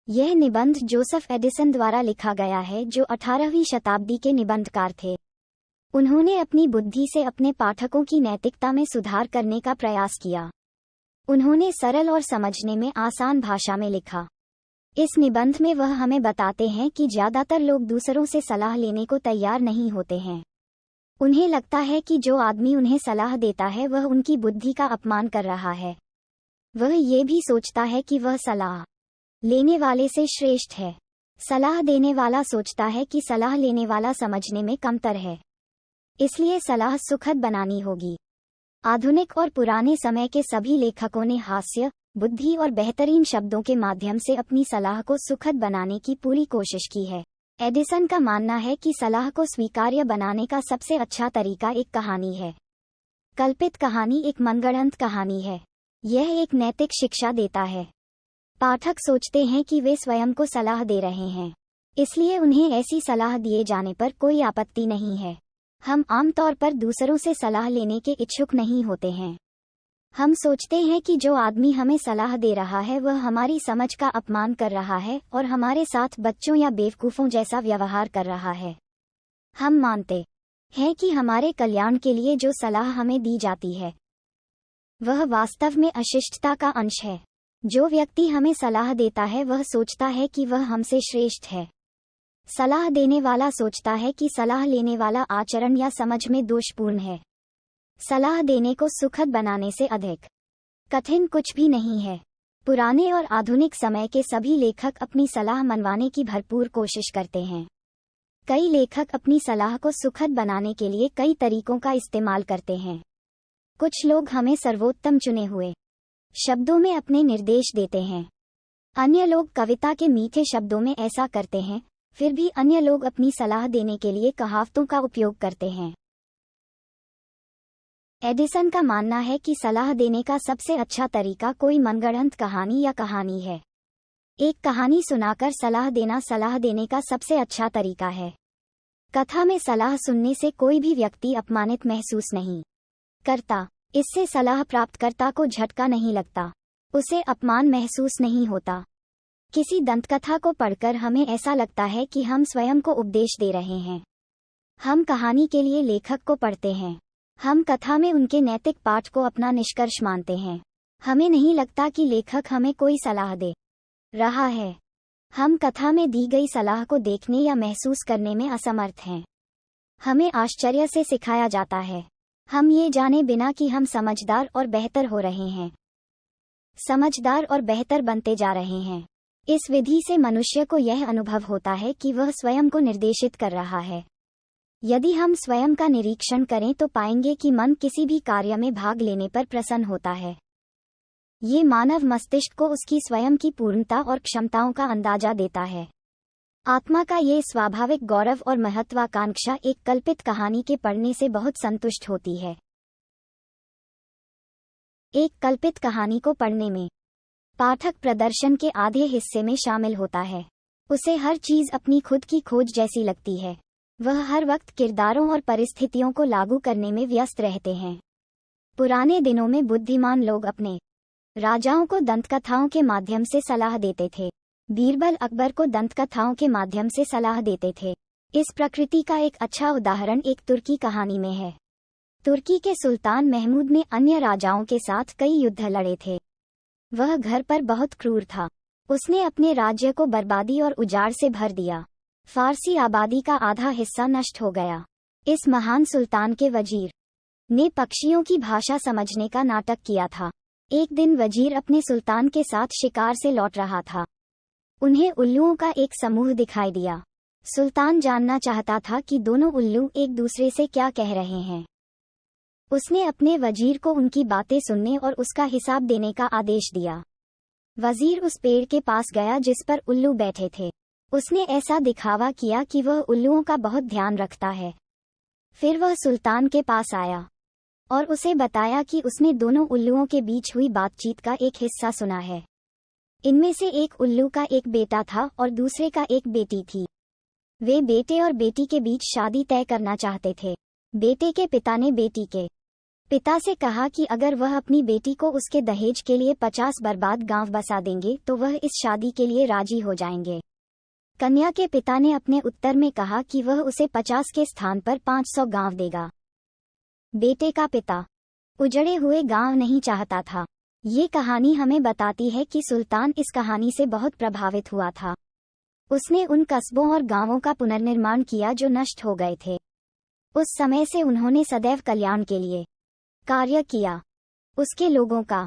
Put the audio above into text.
यह निबंध Joseph Addison द्वारा लिखा गया है, जो 18वीं शताब्दी के निबंधकार थे। उन्होंने अपनी बुद्धि से अपने पाठकों की नैतिकता में सुधार करने का प्रयास किया। उन्होंने सरल और समझने में आसान भाषा में लिखा। इस निबंध में वह हमें बताते हैं कि ज्यादातर लोग दूसरों से सलाह लेने को तैयार नहीं होते हैं। उन्हें लगता है कि जो आदमी उन्हें सलाह देता है वह उनकी बुद्धि का अपमान कर रहा है। वह ये भी सोचता है कि वह सलाह लेने वाले से श्रेष्ठ है। सलाह देने वाला सोचता है कि सलाह लेने वाला समझने में कमतर है, इसलिए सलाह सुखद बनानी होगी। आधुनिक और पुराने समय के सभी लेखकों ने हास्य, बुद्धि और बेहतरीन शब्दों के माध्यम से अपनी सलाह को सुखद बनाने की पूरी कोशिश की है। एडिसन का मानना है कि सलाह को स्वीकार्य बनाने का सबसे अच्छा तरीका एक कहानी है। कल्पित कहानी एक मनगढ़ंत कहानी है। यह एक नैतिक शिक्षा देता है। पाठक सोचते हैं कि वे स्वयं को सलाह दे रहे हैं, इसलिए उन्हें ऐसी सलाह दिए जाने पर कोई आपत्ति नहीं है। हम आमतौर पर दूसरों से सलाह लेने के इच्छुक नहीं होते हैं। हम सोचते हैं कि जो आदमी हमें सलाह दे रहा है वह हमारी समझ का अपमान कर रहा है और हमारे साथ बच्चों या बेवकूफ़ों जैसा व्यवहार कर रहा है। हम मानते हैं कि हमारे कल्याण के लिए जो सलाह हमें दी जाती है वह वास्तव में अशिष्टता का अंश है। जो व्यक्ति हमें सलाह देता है वह सोचता है कि वह हमसे श्रेष्ठ है। सलाह देने वाला सोचता है कि सलाह लेने वाला आचरण या समझ में दोषपूर्ण है। सलाह देने को सुखद बनाने से अधिक कठिन कुछ भी नहीं है। पुराने और आधुनिक समय के सभी लेखक अपनी सलाह मनवाने की भरपूर कोशिश करते हैं। कई लेखक अपनी सलाह को सुखद बनाने के लिए कई तरीकों का इस्तेमाल करते हैं। कुछ लोग हमें सर्वोत्तम चुने हुए शब्दों में अपने निर्देश देते हैं। अन्य लोग कविता के मीठे शब्दों में ऐसा करते हैं। फिर भी अन्य लोग अपनी सलाह देने के लिए कहावतों का उपयोग करते हैं। एडिसन का मानना है कि सलाह देने का सबसे अच्छा तरीका कोई मनगढ़ंत कहानी या कहानी है। एक कहानी सुनाकर सलाह देने का सबसे अच्छा तरीका है। कथा में सलाह सुनने से कोई भी व्यक्ति अपमानित महसूस नहीं करता। इससे सलाह प्राप्तकर्ता को झटका नहीं लगता, उसे अपमान महसूस नहीं होता। किसी दंतकथा को पढ़कर हमें ऐसा लगता है कि हम स्वयं को उपदेश दे रहे हैं। हम कहानी के लिए लेखक को पढ़ते हैं। हम कथा में उनके नैतिक पाठ को अपना निष्कर्ष मानते हैं। हमें नहीं लगता कि लेखक हमें कोई सलाह दे रहा है। हम कथा में दी गई सलाह को देखने या महसूस करने में असमर्थ हैं। हमें आश्चर्य से सिखाया जाता है, हम ये जाने बिना कि हम समझदार और बेहतर हो रहे हैं। समझदार और बेहतर बनते जा रहे हैं। इस विधि से मनुष्य को यह अनुभव होता है कि वह स्वयं को निर्देशित कर रहा है। यदि हम स्वयं का निरीक्षण करें तो पाएंगे कि मन किसी भी कार्य में भाग लेने पर प्रसन्न होता है। ये मानव मस्तिष्क को उसकी स्वयं की पूर्णता और क्षमताओं का अंदाजा देता है। आत्मा का ये स्वाभाविक गौरव और महत्वाकांक्षा एक कल्पित कहानी के पढ़ने से बहुत संतुष्ट होती है। एक कल्पित कहानी को पढ़ने में पाठक प्रदर्शन के आधे हिस्से में शामिल होता है। उसे हर चीज अपनी खुद की खोज जैसी लगती है। वह हर वक्त किरदारों और परिस्थितियों को लागू करने में व्यस्त रहते हैं। पुराने दिनों में बुद्धिमान लोग अपने राजाओं को दंतकथाओं के माध्यम से सलाह देते थे। बीरबल अकबर को दंतकथाओं के माध्यम से सलाह देते थे। इस प्रकृति का एक अच्छा उदाहरण एक तुर्की कहानी में है। तुर्की के सुल्तान महमूद ने अन्य राजाओं के साथ कई युद्ध लड़े थे। वह घर पर बहुत क्रूर था। उसने अपने राज्य को बर्बादी और उजाड़ से भर दिया। फारसी आबादी का आधा हिस्सा नष्ट हो गया। इस महान सुल्तान के वजीर ने पक्षियों की भाषा समझने का नाटक किया था। एक दिन वजीर अपने सुल्तान के साथ शिकार से लौट रहा था। उन्हें उल्लुओं का एक समूह दिखाई दिया। सुल्तान जानना चाहता था कि दोनों उल्लू एक दूसरे से क्या कह रहे हैं। उसने अपने वजीर को उनकी बातें सुनने और उसका हिसाब देने का आदेश दिया। वजीर उस पेड़ के पास गया जिस पर उल्लू बैठे थे। उसने ऐसा दिखावा किया कि वह उल्लुओं का बहुत ध्यान रखता है। फिर वह सुल्तान के पास आया और उसे बताया कि उसने दोनों उल्लुओं के बीच हुई बातचीत का एक हिस्सा सुना है। इनमें से एक उल्लू का एक बेटा था और दूसरे का एक बेटी थी। वे बेटे और बेटी के बीच शादी तय करना चाहते थे। बेटे के पिता ने बेटी के पिता से कहा कि अगर वह अपनी बेटी को उसके दहेज के लिए 50 बर्बाद गांव बसा देंगे तो वह इस शादी के लिए राजी हो जाएंगे। कन्या के पिता ने अपने उत्तर में कहा कि वह उसे 50 के स्थान पर 500 गांव देगा। बेटे का पिता उजड़े हुए गांव नहीं चाहता था। ये कहानी हमें बताती है कि सुल्तान इस कहानी से बहुत प्रभावित हुआ था। उसने उन कस्बों और गांवों का पुनर्निर्माण किया जो नष्ट हो गए थे। उस समय से उन्होंने सदैव कल्याण के लिए कार्य किया। उसके लोगों का